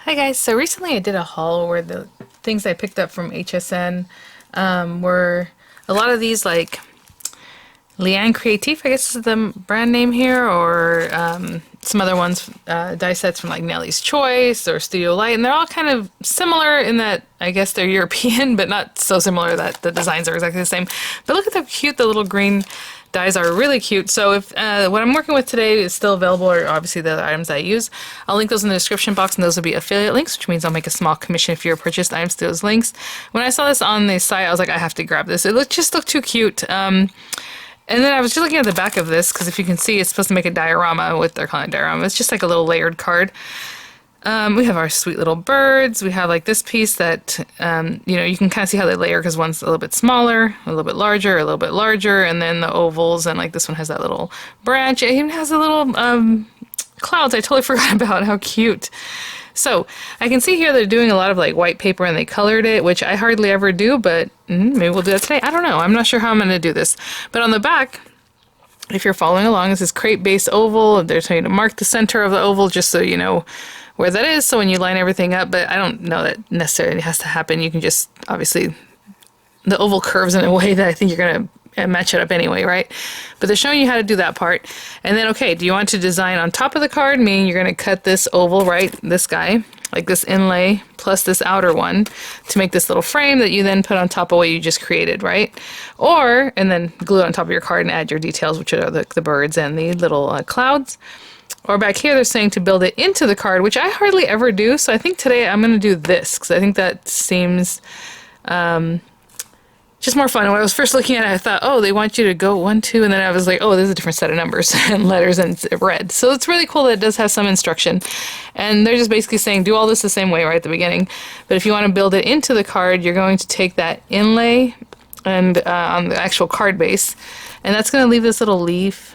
Hi guys, so recently I did a haul where the things I picked up from HSN were a lot of these like Leane Creatief, I guess is the brand name here, or some other ones, die sets from like Nellie's Choice or Studio Light, and they're all kind of similar in that I guess they're European, but not so similar that the designs are exactly the same. But look at how cute the little green dies are, really cute. So if what I'm working with today is still available, or obviously the other items that I use, I'll link those in the description box, and those will be affiliate links, which means I'll make a small commission if you're purchased items to those links. When I saw this on the site, I was like, I have to grab this. It just looked too cute. And then I was just looking at the back of this, because if you can see, it's supposed to make a diorama, what they're calling a diorama. It's just like a little layered card. We have our sweet little birds. We have like this piece that, you can kind of see how they layer, because one's a little bit smaller, a little bit larger, a little bit larger, and then the ovals, and like this one has that little branch. It even has a little clouds I totally forgot about. How cute. So I can see here they're doing a lot of like white paper, and they colored it, which I hardly ever do, but maybe we'll do that today. I don't know. I'm not sure how I'm going to do this. But on the back, if you're following along, this is crepe base oval. They're telling you to mark the center of the oval just so you know where that is, so when you line everything up, but I don't know that necessarily has to happen. You can just, obviously, the oval curves in a way that I think you're going to match it up anyway, right? But they're showing you how to do that part. And then, okay, do you want to design on top of the card, meaning you're going to cut this oval, right, this guy, like this inlay, plus this outer one, to make this little frame that you then put on top of what you just created, right? Or, and then glue it on top of your card and add your details, which are the birds and the little clouds. Or back here, they're saying to build it into the card, which I hardly ever do. So I think today I'm going to do this, because I think that seems just more fun. And when I was first looking at it, I thought, oh, they want you to go 1, 2, and then I was like, oh, there's a different set of numbers and letters, and it's red. So it's really cool that it does have some instruction. And they're just basically saying, do all this the same way right at the beginning. But if you want to build it into the card, you're going to take that inlay and on the actual card base, and that's going to leave this little leaf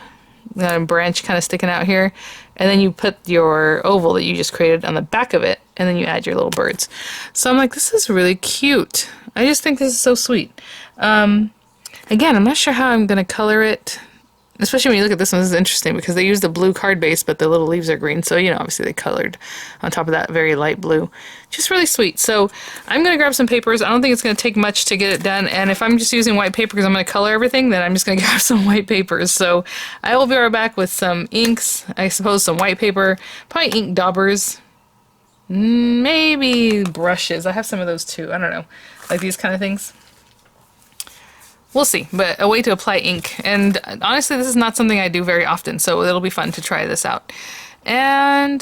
branch kind of sticking out here, and then you put your oval that you just created on the back of it, and then you add your little birds. So I'm like, this is really cute. I just think this is so sweet. Again, I'm not sure how I'm going to color it, especially when you look at this one. This is interesting because they use the blue card base, but the little leaves are green, so obviously they colored on top of that very light blue. Just really sweet. So I'm going to grab some papers. I don't think it's going to take much to get it done, and if I'm just using white paper because I'm going to color everything, then I'm just going to grab some white papers. So I will be right back with some inks, I suppose some white paper, probably ink daubers, maybe brushes. I have some of those too. I don't know, like these kind of things. We'll see, but a way to apply ink. And honestly, this is not something I do very often, so it'll be fun to try this out. And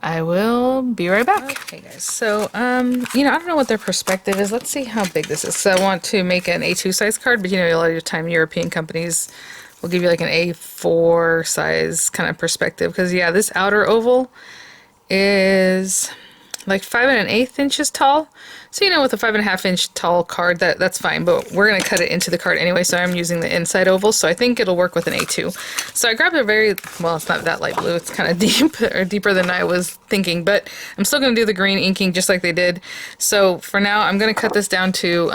I will be right back. Okay, guys. So, I don't know what their perspective is. Let's see how big this is. So I want to make an A2 size card, but a lot of your time European companies will give you like an A4 size kind of perspective. Because yeah, this outer oval is like 5 1/8 inches tall. So with a 5 1/2 inch tall card, that's fine, but we're going to cut it into the card anyway, so I'm using the inside oval, so I think it'll work with an A2. So I grabbed a well, it's not that light blue, it's kind of deep, or deeper than I was thinking, but I'm still going to do the green inking just like they did. So for now, I'm going to cut this down to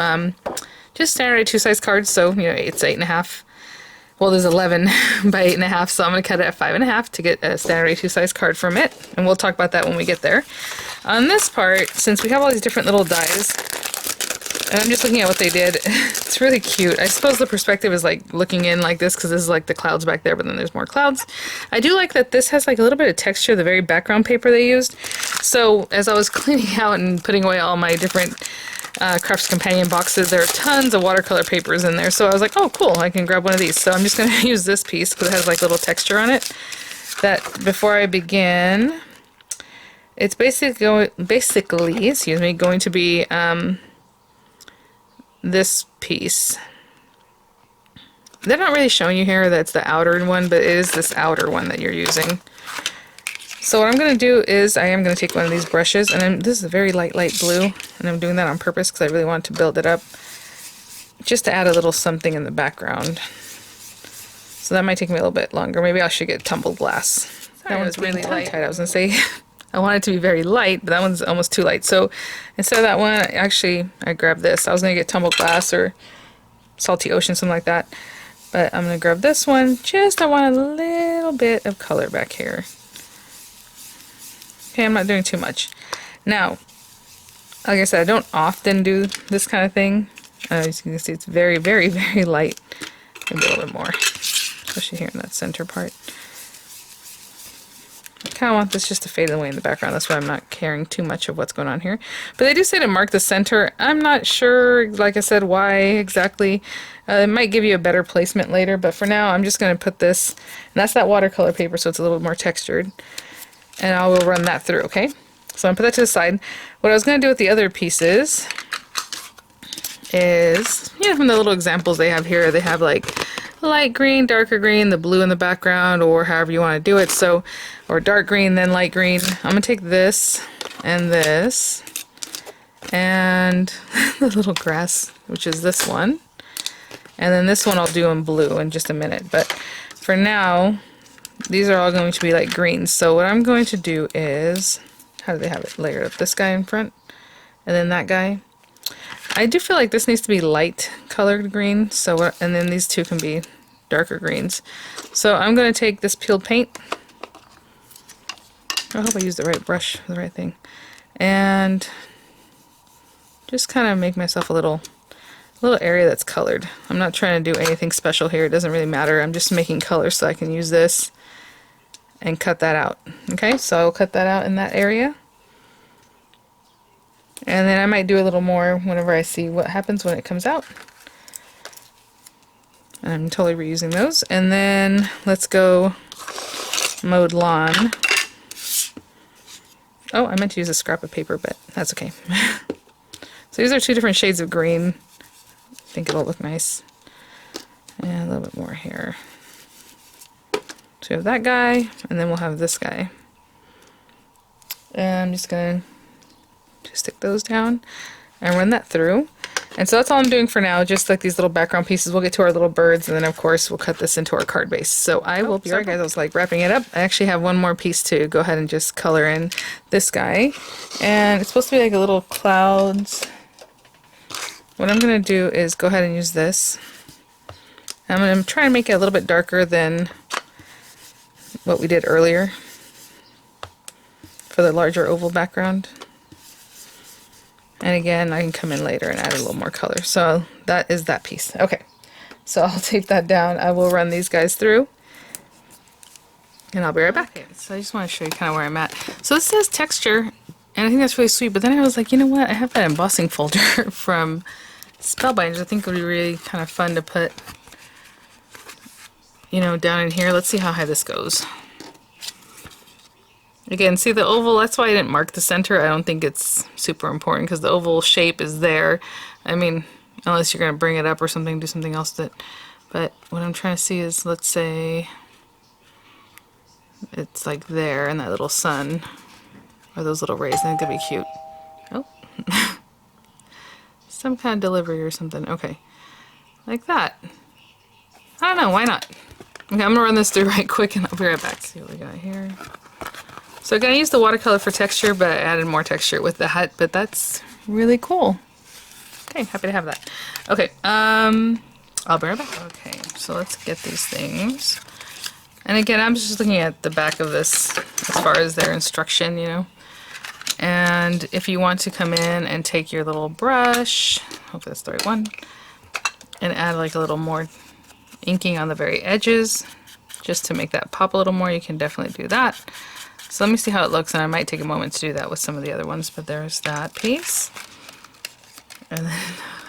just standard A2 size cards, so it's 8 1/2. Well, there's 11 by 8 1/2, so I'm going to cut it at 5 1/2 to get a standard A2 size card from it, and we'll talk about that when we get there. On this part, since we have all these different little dies, and I'm just looking at what they did, it's really cute. I suppose the perspective is like looking in like this, because this is like the clouds back there, but then there's more clouds. I do like that this has like a little bit of texture, the very background paper they used. So as I was cleaning out and putting away all my different Crafts Companion boxes, there are tons of watercolor papers in there, so I was like, oh cool, I can grab one of these. So I'm just going to use this piece because it has like little texture on it. That before I begin, it's basically going to be this piece. They're not really showing you here that's the outer one, but it is this outer one that you're using. So what I'm going to do is I am going to take one of these brushes, and this is a very light blue, and I'm doing that on purpose because I really want to build it up, just to add a little something in the background. So that might take me a little bit longer. Maybe I should get tumbled glass. That one's really light. I was going to say I want it to be very light, but that one's almost too light. So instead of that one, I grabbed this. I was going to get tumbled glass or salty ocean, something like that. But I'm going to grab this one. I want a little bit of color back here. Okay, I'm not doing too much. Now, like I said, I don't often do this kind of thing. As you can see, it's very, very, very light. Maybe a little bit more, especially here in that center part. I kind of want this just to fade away in the background. That's why I'm not caring too much of what's going on here. But they do say to mark the center. I'm not sure, like I said, why exactly. It might give you a better placement later, but for now I'm just going to put this, and that's that watercolor paper, so it's a little more textured. And I will run that through, okay? So I'm going to put that to the side. What I was going to do with the other pieces is, you know, from the little examples they have here, they have like light green, darker green, the blue in the background, or however you want to do it. So, or dark green, then light green. I'm going to take this and the little grass, which is this one. And then this one I'll do in blue in just a minute. But for now, these are all going to be like greens. So what I'm going to do is, how do they have it layered up? This guy in front, and then that guy. I do feel like this needs to be light colored green, so and then these two can be darker greens. So I'm going to take this peeled paint. I hope I used the right brush for the right thing. And just kind of make myself a little area that's colored. I'm not trying to do anything special here. It doesn't really matter. I'm just making colors so I can use this and cut that out. Okay, so I'll cut that out in that area. And then I might do a little more whenever I see what happens when it comes out. And I'm totally reusing those. And then let's go mowed lawn. Oh, I meant to use a scrap of paper, but that's okay. So these are two different shades of green. I think it'll look nice. And a little bit more here. So we have that guy, and then we'll have this guy. And I'm just going to stick those down and run that through. And so that's all I'm doing for now, just like these little background pieces. We'll get to our little birds, and then of course we'll cut this into our card base. So I will be right, guys. I was like wrapping it up. I actually have one more piece to go ahead and just color in this guy. And it's supposed to be like a little clouds. What I'm going to do is go ahead and use this. I'm going to try and make it a little bit darker than what we did earlier for the larger oval background. And again, I can come in later and add a little more color. So that is that piece. Okay, so I'll tape that down. I will run these guys through, and I'll be right back. Okay, so I just want to show you kind of where I'm at. So this says texture, and I think that's really sweet. But then I was like, you know what? I have that embossing folder from Spellbinders. I think it would be really kind of fun to put, you know, down in here. Let's see how high this goes. Again, see the oval, that's why I didn't mark the center. I don't think it's super important because the oval shape is there. I mean, unless you're going to bring it up or something, do something else that, but what I'm trying to see is, let's say it's like there in that little sun, or those little rays. I think that'd be cute. Oh, some kind of delivery or something. Okay, like that. I don't know, why not? Okay, I'm going to run this through right quick and I'll be right back. Let's see what we got here. So I'm going to use the watercolor for texture, but I added more texture with the hut, but that's really cool. Okay, happy to have that. Okay, I'll be right back. Okay, so let's get these things. And again, I'm just looking at the back of this as far as their instruction, you know. And if you want to come in and take your little brush, hopefully that's the right one, and add like a little more inking on the very edges, just to make that pop a little more, you can definitely do that. So let me see how it looks, and I might take a moment to do that with some of the other ones, but there's that piece. And then,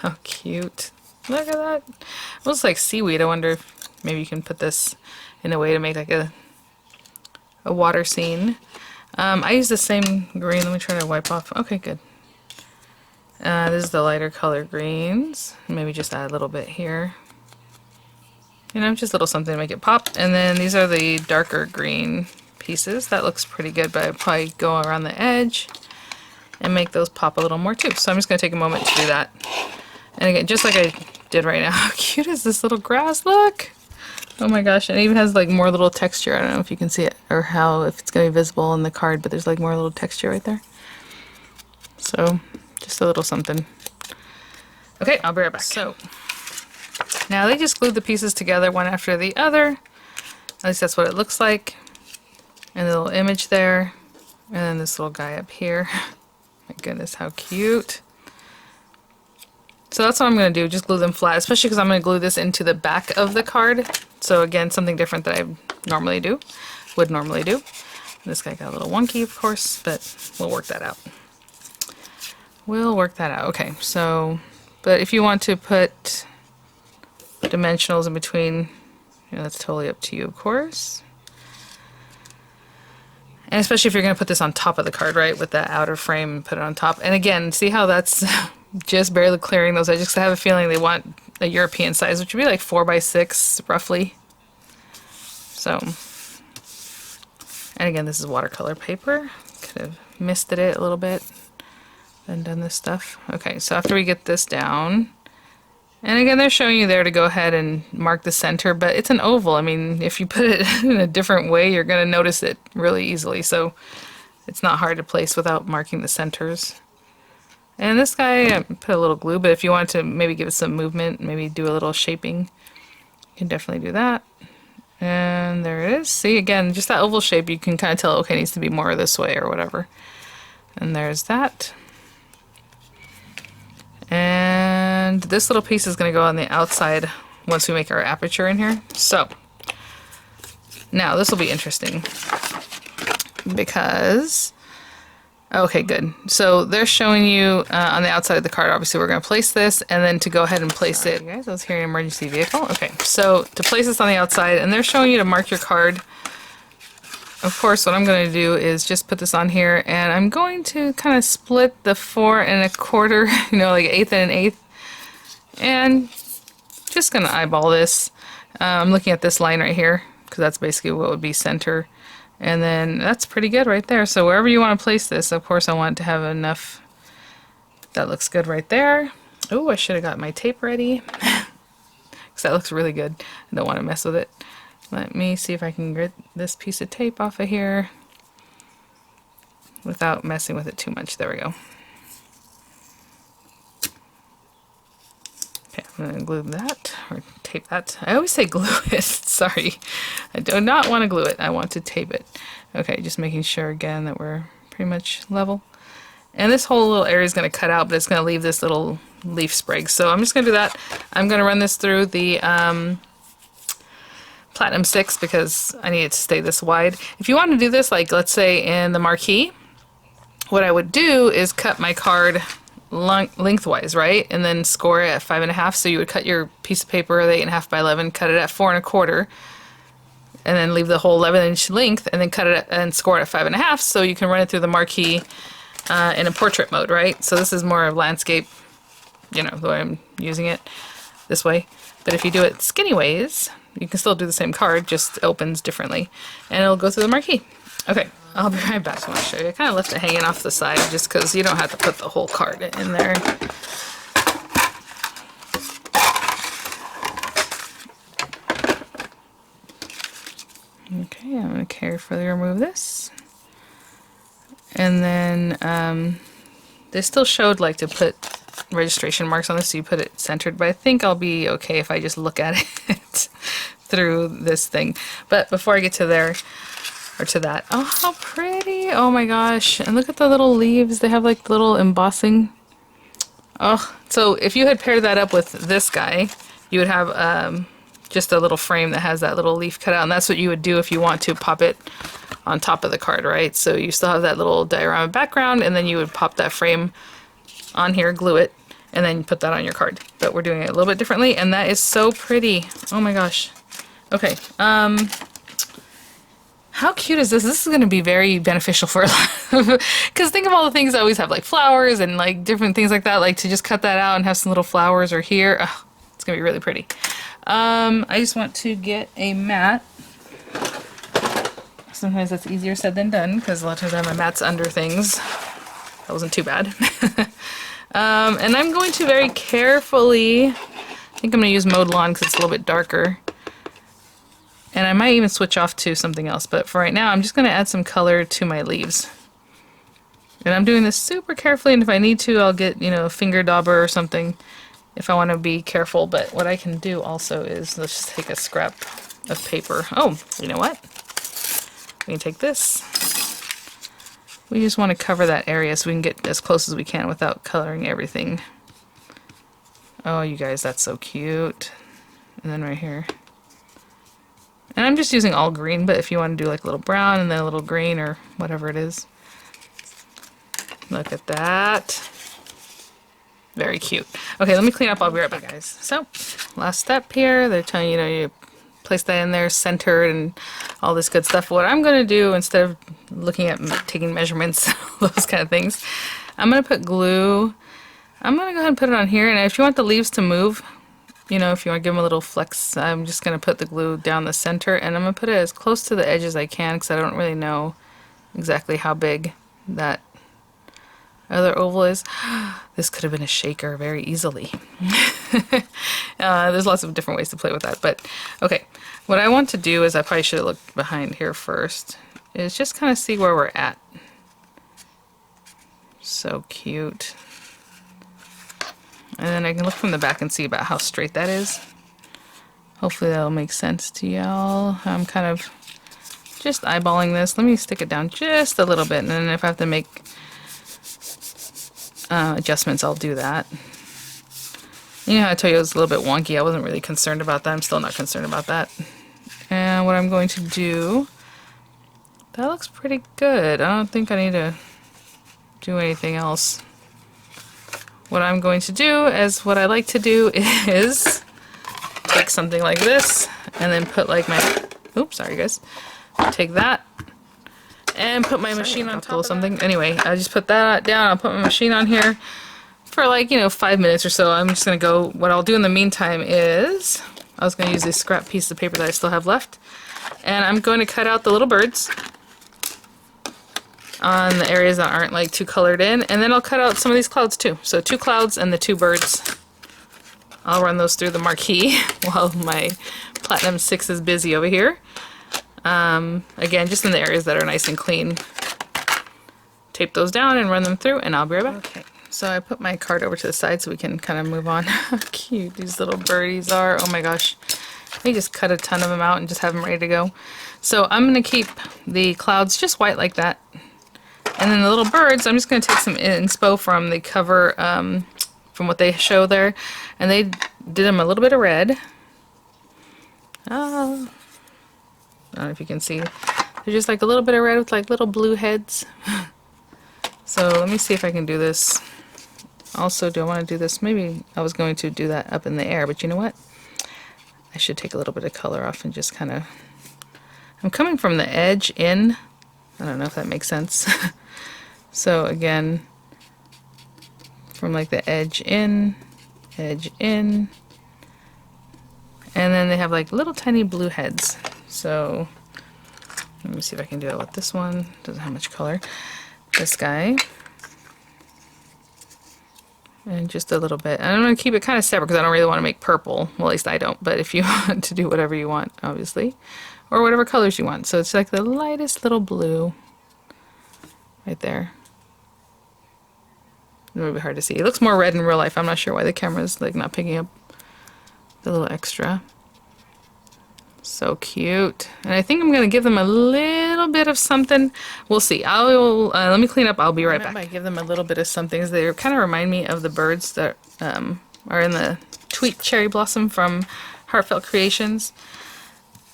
how cute. Look at that. It looks like seaweed. I wonder if maybe you can put this in a way to make like a water scene. I use the same green. Let me try to wipe off. Okay, good. This is the lighter color greens. Maybe just add a little bit here. You know, just a little something to make it pop. And then these are the darker green pieces. That looks pretty good, but I'd probably go around the edge and make those pop a little more too. So I'm just going to take a moment to do that. And again, just like I did right now, how cute is this little grass? Look! Oh my gosh, and it even has like more little texture. I don't know if you can see it or if it's going to be visible in the card, but there's like more little texture right there. So just a little something. Okay, I'll be right back. So now they just glued the pieces together one after the other. At least that's what it looks like. And the little image there. And then this little guy up here. My goodness, how cute. So that's what I'm going to do, just glue them flat, especially because I'm going to glue this into the back of the card. So again, something different that I would normally do. This guy got a little wonky, of course, but we'll work that out. We'll work that out. Okay, so, but if you want to put dimensionals in between, you know, that's totally up to you, of course. And especially if you're going to put this on top of the card, right, with that outer frame, put it on top. And again, see how that's just barely clearing those edges? 'Cause I have a feeling they want a European size, which would be like 4x6 roughly. So, and again, this is watercolor paper. Could have misted it a little bit and done this stuff. Okay, so after we get this down, and again, they're showing you there to go ahead and mark the center, but it's an oval. I mean, if you put it in a different way, you're going to notice it really easily. So it's not hard to place without marking the centers. And this guy, I put a little glue, but if you want to maybe give it some movement, maybe do a little shaping, you can definitely do that. And there it is. See, again, just that oval shape, you can kind of tell, okay, it needs to be more this way or whatever. And there's that. And this little piece is going to go on the outside once we make our aperture in here. So, now this will be interesting because, okay, good. So they're showing you on the outside of the card, obviously we're going to place this, and then to go ahead and place it. You guys, I was hearing emergency vehicle. Okay, so to place this on the outside, and they're showing you to mark your card. Of course, what I'm going to do is just put this on here, and I'm going to kind of split the 4 1/4, you know, like 1/8 and 1/8, and just going to eyeball this. I'm looking at this line right here, because that's basically what would be center, and then that's pretty good right there. So wherever you want to place this, of course I want it to have enough. That looks good right there. Oh, I should have got my tape ready, because that looks really good. I don't want to mess with it. Let me see if I can get this piece of tape off of here without messing with it too much. There we go. Okay, I'm going to glue that, or tape that. I always say glue it. Sorry. I do not want to glue it. I want to tape it. Okay, just making sure again that we're pretty much level. And this whole little area is going to cut out, but it's going to leave this little leaf sprig. So I'm just going to do that. I'm going to run this through the Platinum 6 because I need it to stay this wide. If you want to do this, like let's say in the marquee, what I would do is cut my card lengthwise, right? And then score it at 5 1/2. So you would cut your piece of paper, the 8 1/2 by 11, cut it at 4 1/4, and then leave the whole 11-inch length, and then cut it and score it at 5 1/2. So you can run it through the marquee in a portrait mode, right? So this is more of landscape, you know, the way I'm using it this way. But if you do it skinny ways, you can still do the same card, just opens differently, and it'll go through the marquee. Okay, I'll be right back. I want to show you. I kind of left it hanging off the side just because you don't have to put the whole card in there. Okay, I'm going to carefully remove this. And then they still showed like to put registration marks on this, so you put it centered, but I think I'll be okay if I just look at it through this thing. But before I get to there, or to that, oh how pretty, oh my gosh, and look at the little leaves, they have like little embossing. Oh, so if you had paired that up with this guy, you would have just a little frame that has that little leaf cut out, and that's what you would do if you want to pop it on top of the card, right? So you still have that little diorama background, and then you would pop that frame on here, glue it, and then put that on your card. But we're doing it a little bit differently, and that is so pretty. Oh my gosh. Okay, how cute is this? This is going to be very beneficial for because think of all the things I always have, like flowers and like different things like that, like to just cut that out and have some little flowers or here. Oh, it's going to be really pretty. I just want to get a mat. Sometimes that's easier said than done because a lot of times I have my mats under things. That wasn't too bad. And I'm going to very carefully, I think I'm going to use Mode Lawn because it's a little bit darker. And I might even switch off to something else, but for right now I'm just going to add some color to my leaves. And I'm doing this super carefully, and if I need to I'll get, you know, a finger dauber or something if I want to be careful. But what I can do also is, let's just take a scrap of paper. Oh, you know what? We can take this. we just want to cover that area so we can get as close as we can without coloring everything. Oh, you guys, that's so cute. And then right here. And I'm just using all green, but if you want to do like a little brown and then a little green or whatever it is. Look at that. Very cute. Okay, let me clean up. I'll be right back, guys. So, last step here. They're telling you, you place that in there centered and all this good stuff. What I'm going to do, instead of looking at taking measurements, those kind of things, I'm going to put glue. I'm going to go ahead and put it on here. And if you want the leaves to move, you know, if you want to give them a little flex, I'm just going to put the glue down the center. And I'm going to put it as close to the edge as I can because I don't really know exactly how big that other oval is. This could have been a shaker very easily. There's lots of different ways to play with that, but okay. What I want to do is, I probably should have looked behind here first, is just kind of see where we're at. So cute. And then I can look from the back and see about how straight that is. Hopefully that'll make sense to y'all. I'm kind of just eyeballing this. Let me stick it down just a little bit, and then if I have to make adjustments, I'll do that. You know how I told you it was a little bit wonky. I wasn't really concerned about that. I'm still not concerned about that. And what I'm going to do, that looks pretty good. I don't think I need to do anything else. What I'm going to do is, what I like to do is take something like this and then put like my, oops, sorry guys, take that and put my machine on top of something. Anyway, I just put that down. I'll put my machine on here for like, 5 minutes or so. I'm just going to go, what I'll do in the meantime is, I was going to use this scrap piece of paper that I still have left, and I'm going to cut out the little birds on the areas that aren't like too colored in, and then I'll cut out some of these clouds too. So 2 clouds and the 2 birds. I'll run those through the marquee while my Platinum 6 is busy over here. Again, just in the areas that are nice and clean. Tape those down and run them through, and I'll be right back. Okay, so I put my card over to the side so we can kind of move on. How cute these little birdies are. Oh my gosh. We just cut a ton of them out and just have them ready to go. So I'm going to keep the clouds just white like that. And then the little birds, I'm just going to take some inspo from the cover, from what they show there. And they did them a little bit of red. I don't know if you can see. They're just like a little bit of red with like little blue heads. So let me see if I can do this. Also, do I want to do this? Maybe I was going to do that up in the air, but you know what? I should take a little bit of color off and just kind of... I'm coming from the edge in. I don't know if that makes sense. So again, from like the edge in, and then they have like little tiny blue heads. So let me see if I can do it with this one. Doesn't have much color. This guy. And just a little bit. And I'm going to keep it kind of separate because I don't really want to make purple. Well, at least I don't. But if you want to do whatever you want, obviously. Or whatever colors you want. So it's like the lightest little blue. Right there. It would be hard to see. It looks more red in real life. I'm not sure why the camera's like not picking up the little extra. So cute. And I think I'm going to give them a little bit of something. We'll see. I'll let me clean up. I'll be right back. I give them a little bit of something. They kind of remind me of the birds that are in the Tweet Cherry Blossom from Heartfelt Creations.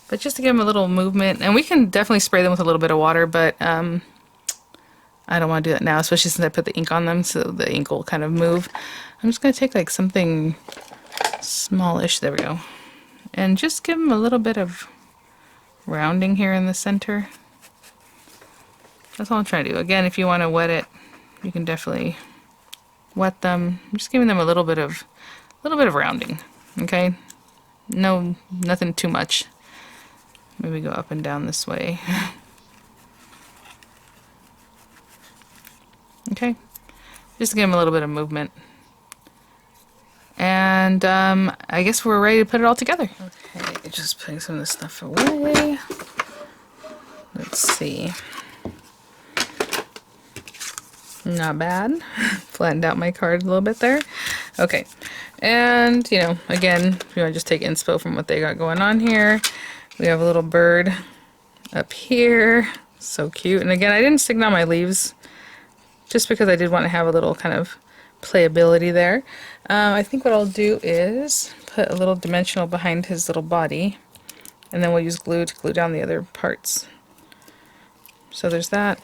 But just to give them a little movement. And we can definitely spray them with a little bit of water, but I don't want to do that now, especially since I put the ink on them, so the ink will kind of move. I'm just going to take like something smallish. There we go. And just give them a little bit of rounding here in the center. That's all I'm trying to do. Again, if you want to wet it, you can definitely wet them. I'm just giving them a little bit of rounding. Okay, nothing too much. Maybe go up and down this way. Okay, just give them a little bit of movement. And I guess we're ready to put it all together. Okay, just putting some of this stuff away. Let's see. Not bad. Flattened out my card a little bit there. Okay, and again, if you want to just take inspo from what they got going on here. We have a little bird up here. So cute. And again, I didn't stick down my leaves just because I did want to have a little kind of playability there. I think what I'll do is put a little dimensional behind his little body, and then we'll use glue to glue down the other parts. So there's that.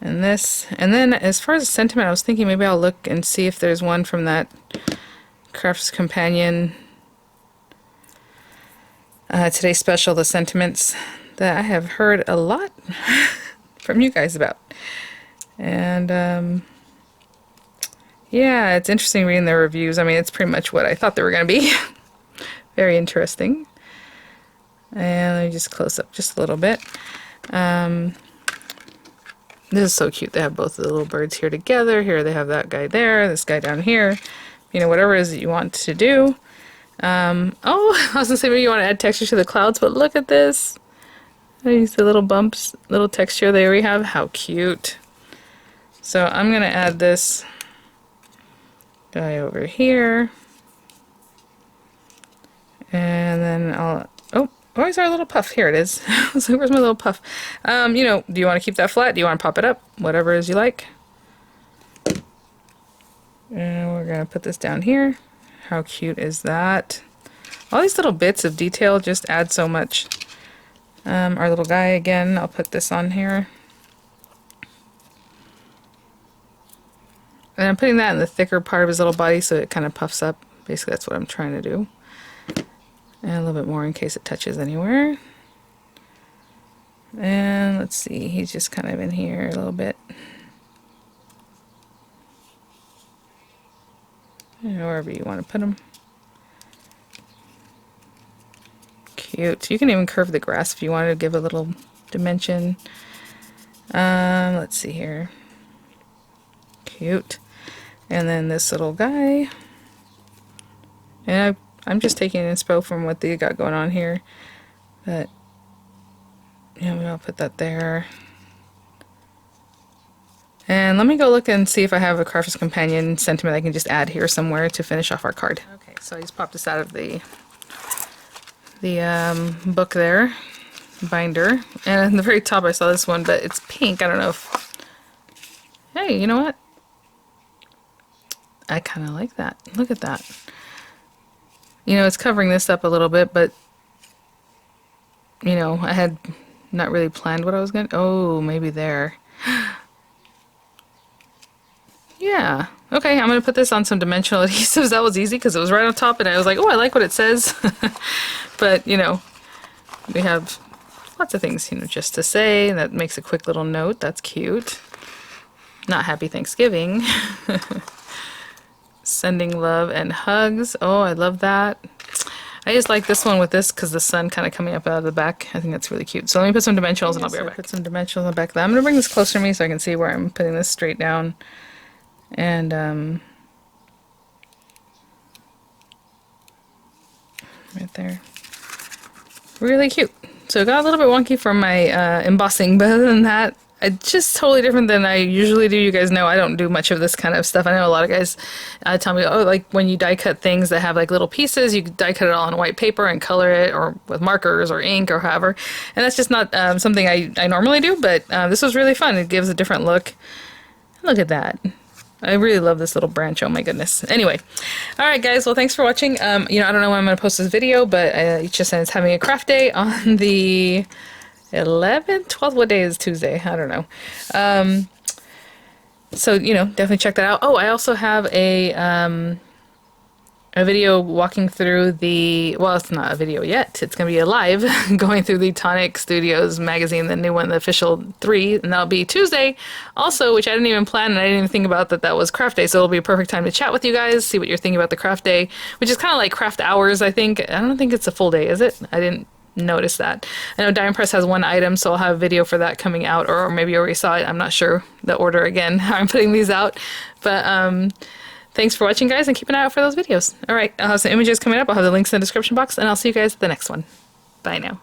And this. And then as far as sentiment, I was thinking maybe I'll look and see if there's one from that Crafts Companion Today's Special, the sentiments that I have heard a lot from you guys about. And yeah, it's interesting reading their reviews. I mean, it's pretty much what I thought they were going to be. Very interesting. And let me just close up just a little bit. This is so cute. They have both of the little birds here together. Here they have that guy there, this guy down here. You know, whatever it is that you want to do. Oh, I was going to say maybe you want to add texture to the clouds, but look at this. I use the little bumps, little texture there we have. How cute. So I'm going to add this guy over here. And then I'll... Oh, where's our little puff? Here it is. So where's my little puff? You know, do you want to keep that flat? Do you want to pop it up? Whatever it is you like. And we're going to put this down here. How cute is that? All these little bits of detail just add so much. Our little guy again, I'll put this on here. And I'm putting that in the thicker part of his little body so it kind of puffs up. Basically that's what I'm trying to do. And a little bit more in case it touches anywhere. And let's see, he's just kind of in here a little bit. Wherever you want to put him. Cute. You can even curve the grass if you wanted to give a little dimension. Let's see here. Cute. And then this little guy. And I'm just taking inspo from what they got going on here. But, yeah, I'll put that there. And let me go look and see if I have a Crafter's Companion sentiment I can just add here somewhere to finish off our card. Okay, so I just popped this out of the book there, binder. And at the very top I saw this one, but it's pink. I don't know if... Hey, you know what? I kind of like that. Look at that. You know, it's covering this up a little bit, but... You know, I had not really planned what I was going to... Oh, maybe there. Yeah. Okay, I'm going to put this on some dimensional adhesives. That was easy because it was right on top and I was like, oh, I like what it says. But, you know, we have lots of things, you know, just to say. That makes a quick little note. That's cute. Not Happy Thanksgiving. Sending love and hugs. Oh, I love that. I just like this one with this because the sun kind of coming up out of the back. I think that's really cute. So let me put some dimensionals and I'll be right back. Put some dimensionals on the back of that. I'm going to bring this closer to me so I can see where I'm putting this straight down. And right there. Really cute. So it got a little bit wonky from my embossing, but other than that, it's just totally different than I usually do. You guys know I don't do much of this kind of stuff. I know a lot of guys tell me, oh, like when you die cut things that have like little pieces, you die cut it all on white paper and color it, or with markers or ink or however. And that's just not something I normally do, but this was really fun. It gives a different look. Look at that. I really love this little branch. Oh my goodness. Anyway. Alright guys, well thanks for watching. You know, I don't know when I'm going to post this video, but HSN is having a craft day on the 11th? 12th? What day is Tuesday? I don't know. So, you know, definitely check that out. Oh, I also have a video walking through the, well, it's not a video yet. It's going to be a live going through the Tonic Studios magazine, the new one, the official 3, and that'll be Tuesday also, which I didn't even plan and I didn't even think about that was craft day. So it'll be a perfect time to chat with you guys, see what you're thinking about the craft day, which is kind of like craft hours, I think. I don't think it's a full day, is it? I didn't notice that. I know Diamond Press has one item, so I'll have a video for that coming out, or maybe you already saw it. I'm not sure the order again, how I'm putting these out. But thanks for watching, guys, and keep an eye out for those videos. Alright, I'll have some images coming up. I'll have the links in the description box, and I'll see you guys at the next one. Bye now.